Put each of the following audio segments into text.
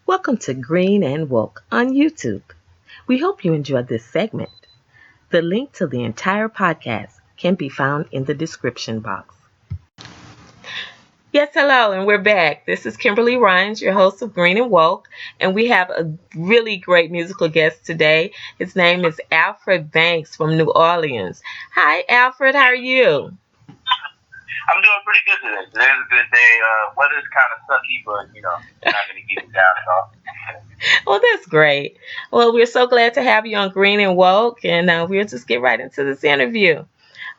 Welcome to Green and Woke on YouTube. We hope you enjoyed this segment. The link to the entire podcast can be found in the description box. Yes, hello, and we're back. This is Kimberly Ryans, your host of Green and Woke, and we have a really great musical guest today. His name is Alfred Banks from New Orleans. Hi, Alfred, how are you? I'm doing pretty good today. Today's a good day. Weather's kind of sucky, but not going to get it down at all. Well, that's great. Well, we're so glad to have you on Green and Woke, and we'll just get right into this interview.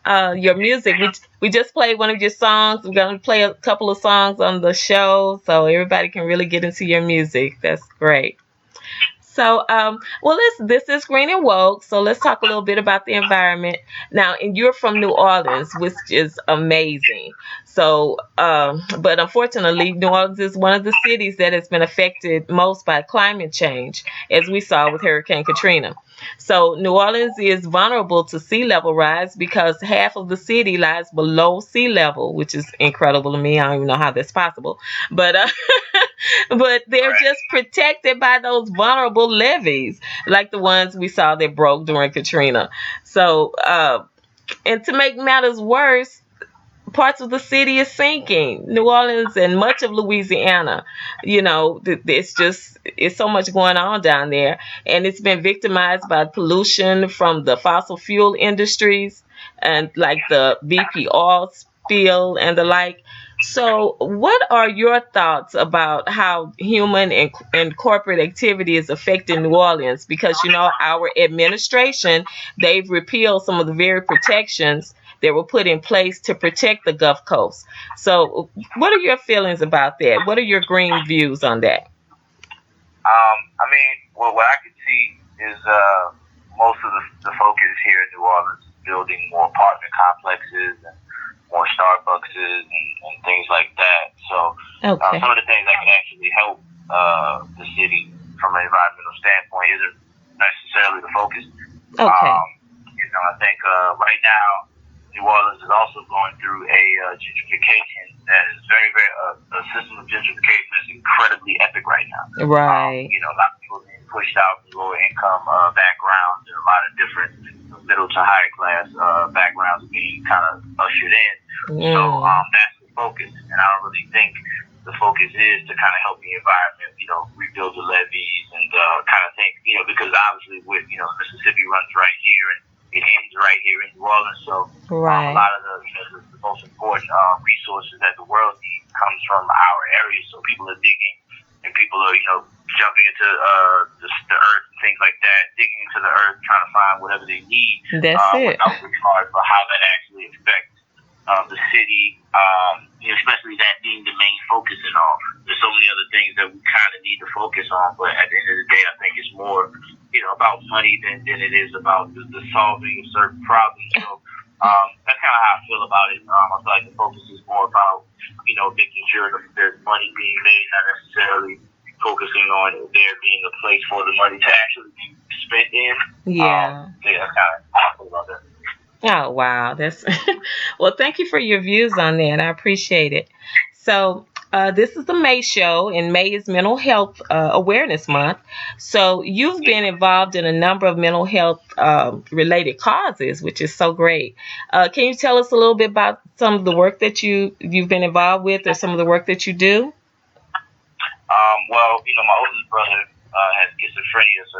Your music, we just played one of your songs. We're going to play a couple of songs on the show so everybody can really get into your music. That's great. So, well, this is Green and Woke, so let's talk a little bit about the environment. Now, and you're from New Orleans, which is amazing. So, but unfortunately, New Orleans is one of the cities that has been affected most by climate change, as we saw with Hurricane Katrina. So, New Orleans is vulnerable to sea level rise because half of the city lies below sea level, which is incredible to me. I don't even know how that's possible, but but they're just protected by those vulnerable levees, like the ones we saw that broke during Katrina. So, and to make matters worse, parts of the city is sinking. New Orleans and much of Louisiana, it's so much going on down there, and it's been victimized by pollution from the fossil fuel industries and like the BP oil spill and the like. So, what are your thoughts about how human and corporate activity is affecting New Orleans? Because our administration, they've repealed some of the very protections that were put in place to protect the Gulf Coast. So, what are your feelings about that? What are your green views on that? What I can see is most of the focus here in New Orleans is building more apartment complexes and more Starbuckses and things like that. So, Okay. some of the things that can actually help the city from an environmental standpoint isn't necessarily the focus. Okay. I think right now New Orleans is also going through a gentrification that is very, very a system of gentrification that's incredibly epic right now. Right. A lot of people being pushed out from lower income backgrounds, and a lot of different middle to higher class backgrounds being kind of ushered in. So that's the focus, and I don't really think the focus is to kind of help the environment, rebuild the levees and kind of think, because obviously with Mississippi runs right here and it ends right here in New Orleans. So Right. a lot of the most important resources that the world needs comes from our area. So people are digging and people are jumping into the earth and things like that, digging into the earth, trying to find whatever they need. That's it. Without regard for how that actually affects the city, especially that being the main focus and all. There's so many other things that we kind of need to focus on, but at the end of the day, I think it's more, about money than it is about the solving of certain problems. So that's kind of how I feel about it. I feel like the focus is more about, making sure that there's money being made, not necessarily focusing on there being a place for the money to actually be spent in. Yeah. That's kind of how I feel about that. Oh, wow. That's well, thank you for your views on that. I appreciate it. So, this is the May show, and May is Mental Health Awareness Month. So, you've been involved in a number of mental health related causes, which is so great. Can you tell us a little bit about some of the work that you've been involved with, or some of the work that you do? Well, my oldest brother has schizophrenia, so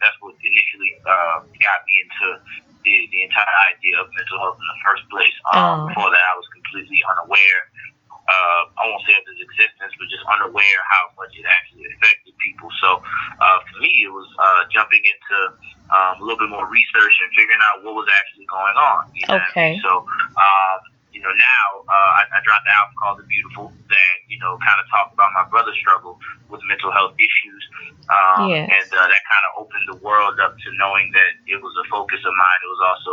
that's what initially got me into the entire idea of mental health in the first place. Before that, I was completely unaware. I won't say of his existence, but just unaware how much it actually affected people. So for me, it was jumping into a little bit more research and figuring out what was actually going on. Okay. So now I dropped the album called The Beautiful that kind of talked about my brother's struggle with mental health issues. Yes. And that kind of opened the world up to knowing that it was a focus of mine. It was also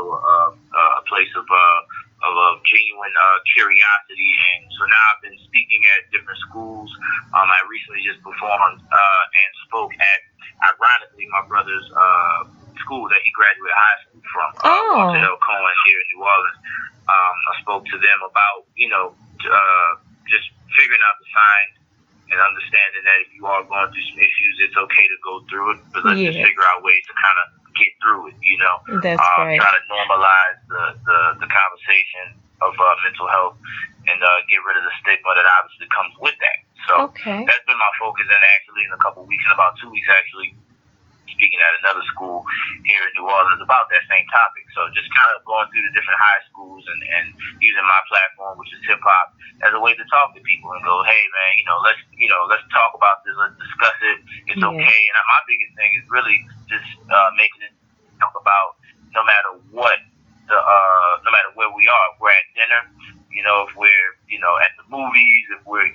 a place of genuine curiosity. And so now I've been speaking at different schools. I recently just performed and spoke at, ironically, my brother's school that he graduated high school from, Walter L. Cohen here in New Orleans. I spoke to them about, just figuring out the signs and understanding that if you are going through some issues, it's okay to go through it, but let's just figure out ways to kind of get through it, you know. That's great. Try to normalize the conversation of mental health and get rid of the stigma that obviously comes with that. So that's been my focus, and actually in a couple of weeks, in about 2 weeks actually, speaking at another school here in New Orleans about that same topic. So just kind of going through the different high schools and using my platform, which is hip hop, as a way to talk to people and go, hey man, let's talk about this, let's discuss it. It's okay. And my biggest thing is really just making it talk about no matter what no matter where we are, if we're at dinner, if we're at the movies, if we're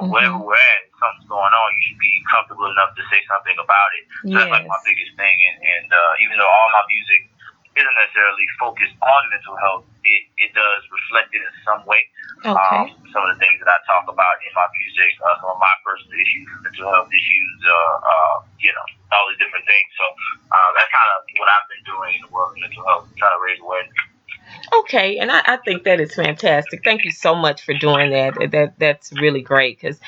wherever we're at, if something's going on, you should be comfortable enough to say something about it. So that's like my biggest thing. And even though all my music isn't necessarily focused on mental health, it does reflect it in some way. Some of the things that I talk about in my music, some of my personal issues, mental health issues, all these different things. So that's kind of what I've been doing in the world of mental health, trying to raise awareness. Okay, and I think that is fantastic. Thank you so much for doing that. That's really great because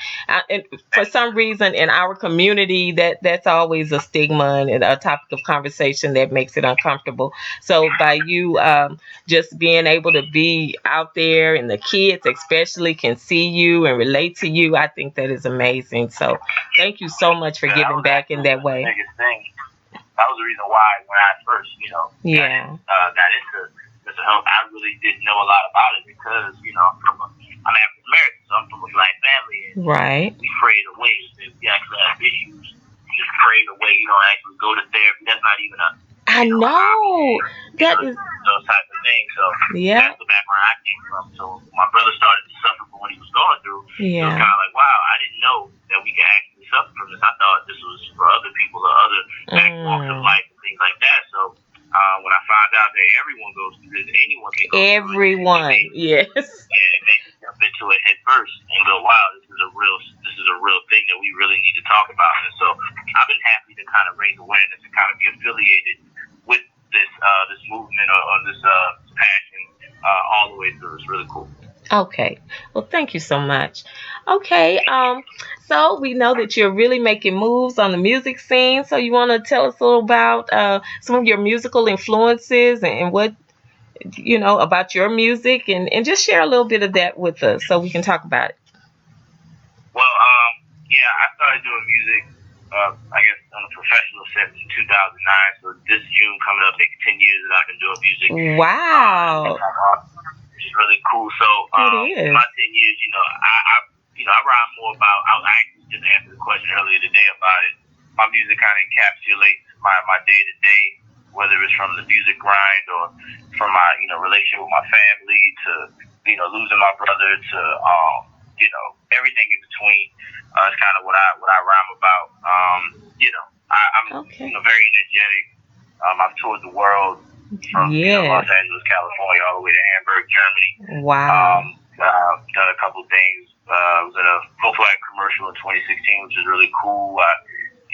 for some reason in our community that's always a stigma and a topic of conversation that makes it uncomfortable. So by you just being able to be out there and the kids especially can see you and relate to you, I think that is amazing. So thank you so much for giving back in that way. The biggest thing. That was the reason why when I first, got into mental health, I really didn't know a lot about it because, I'm African American, so I'm from a black family, and we prayed away. If we actually have issues, we just prayed away. You don't actually go to therapy. That's not even a I know. That is those types of things. So that's the background I came from. So my brother started to suffer from what he was going through. It was kind of like, wow, I didn't know that we could actually suffer from this. I thought this was for other people or other back walks of life and things like that. So when I found out that everyone goes through this, anyone can go through it. Yes. Yeah, it made me jump into it head first and go, wow, this is a real thing that we really need to talk about. And so I've been happy to kind of raise awareness and kind of be affiliated with this movement or this passion all the way through. It's really cool. Okay. Well, thank you so much. Okay. So we know that you're really making moves on the music scene. So you want to tell us a little about some of your musical influences and what about your music and just share a little bit of that with us so we can talk about it. Well, I started doing music, I guess, on a professional sense in 2009. So this June coming up makes 10 years that I've been doing music. Wow. Which is really cool. So it is. My 10 years, I rhyme more about. I actually just answered the question earlier today about it. My music kind of encapsulates my day to day, whether it's from the music grind or from my relationship with my family to losing my brother to everything in between. It's kind of what I rhyme about. I'm very energetic. I've toured the world from Los Angeles, California, all the way to Hamburg, Germany. Wow. Done a couple things. I was in a Volkswagen commercial in 2016, which is really cool. I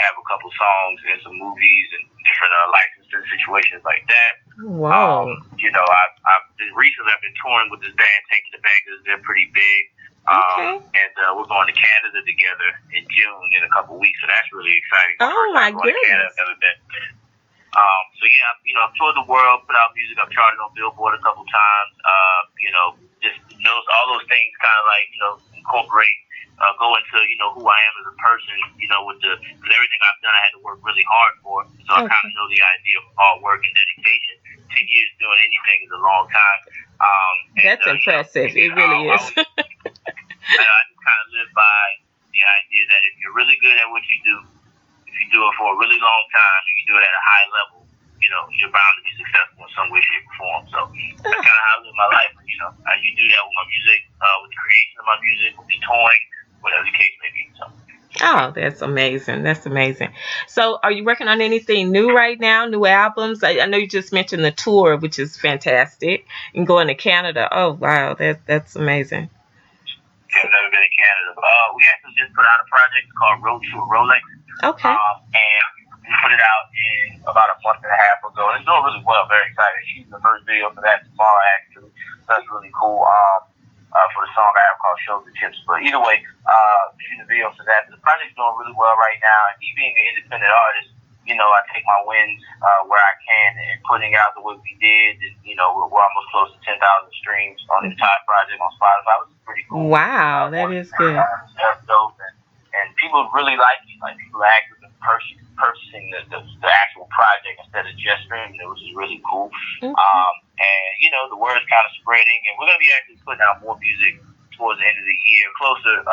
have a couple songs in some movies and different licensing situations like that. Wow. I've been touring with this band, Taking the Bangers. They're pretty big. And we're going to Canada together in June in a couple weeks, so that's really exciting. Oh my goodness! Canada, I've never been. I've toured the world, put out music. I've charted on Billboard a couple times. Just all those things kind of like incorporate, go into who I am as a person. With everything I've done, I had to work really hard for. So I kind of know the idea of hard work and dedication. 10 years doing anything is a long time. That's impressive. It really is. I just kind of live by the idea that if you're really good at what you do, if you do it for a really long time, and you do it at a high level, you're bound to be successful in some way, shape, or form. So that's kind of how I live my life. You do that with my music, with the creation of my music, with the touring, whatever the case may be. So. Oh, that's amazing. That's amazing. So are you working on anything new right now? New albums? I know you just mentioned the tour, which is fantastic, and going to Canada. Oh, wow. That's amazing. Yeah, I've never been to Canada. But we actually just put out a project called Road to a Rolex. Okay. And we put it out in about a month and a half ago. It's doing really well. Very excited. Shooting the first video for that tomorrow, actually. That's really cool. for the song I have called Shows and Tips. But either way, shooting the video for that. The project's doing really well right now. And me being an independent artist, I take my wins where I can, and putting out the way we did, and, we're almost close to 10,000 streams on the entire project on Spotify, which is pretty cool. Wow, that is good. That's dope, and people really like it. Like, people are actually purchasing the actual project instead of just streaming it, which is really cool. Mm-hmm. And the word's kind of spreading, and we're gonna be actually putting out more music towards the end of the year, closer,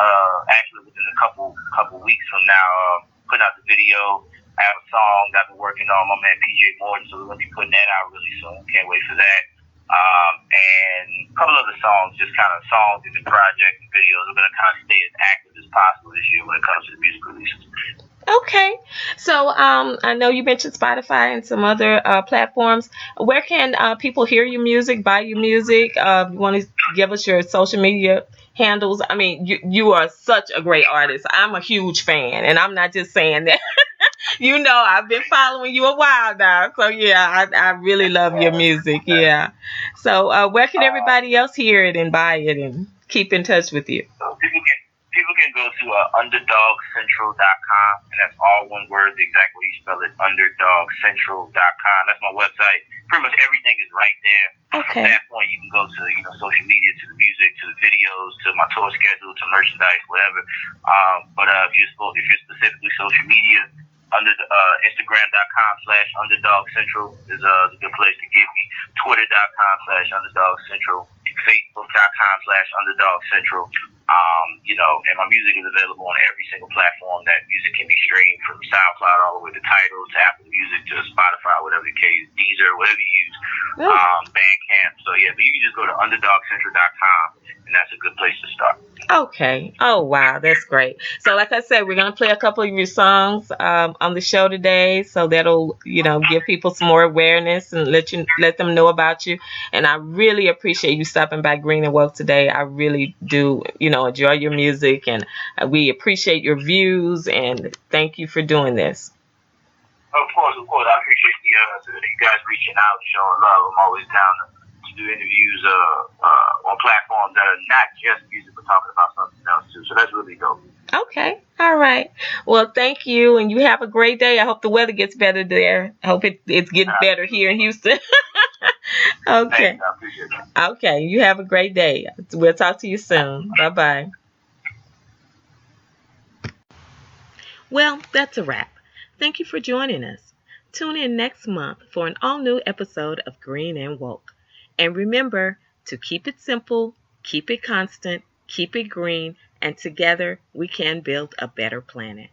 actually within a couple weeks from now, putting out the video. I have a song that I've been working on, my man PJ Morton, so we're going to be putting that out really soon. Can't wait for that. And a couple other songs, just kind of songs in the project and videos. We're going to kind of stay as active as possible this year when it comes to the music releases. Okay. So I know you mentioned Spotify and some other platforms. Where can people hear your music, buy your music? You want to give us your social media handles? I mean, you are such a great artist. I'm a huge fan, and I'm not just saying that. I've been following you a while now. So, yeah, I really love your music. Yeah. So, where can everybody else hear it and buy it and keep in touch with you? So people can go to underdogcentral.com, and that's all one word, the exact way you spell it, underdogcentral.com. That's my website. Pretty much everything is right there. Okay. From that point, you can go to social media, to the music, to the videos, to my tour schedule, to merchandise, whatever. But if you're specifically social media, Instagram.com/underdogcentral is a good place to get me. Twitter.com/underdogcentral. Facebook.com/underdogcentral. And my music is available on every single platform that music can be streamed, from SoundCloud all the way to Tidal, to Apple Music, to Spotify, whatever the case, Deezer, whatever you use, Bandcamp. So yeah, but you can just go to underdogcentral.com, and that's a good place to start. Okay. Oh, wow. That's great. So, like I said, we're going to play a couple of your songs on the show today. So that'll, give people some more awareness and let them know about you. And I really appreciate you stopping by Green and Woke today. I really do, enjoy your music, and we appreciate your views, and thank you for doing this. Of course. I appreciate you guys reaching out, showing love. I'm always down to do interviews on platforms that are not just music, but talking about something else too. So that's really dope. Okay. All right. Well, thank you, and you have a great day. I hope the weather gets better there. I hope it's getting better here in Houston. Okay. Thanks, I appreciate that. Okay. You have a great day. We'll talk to you soon. Bye-bye. Well, that's a wrap. Thank you for joining us. Tune in next month for an all-new episode of Green and Woke. And remember to keep it simple, keep it constant, keep it green, and together we can build a better planet.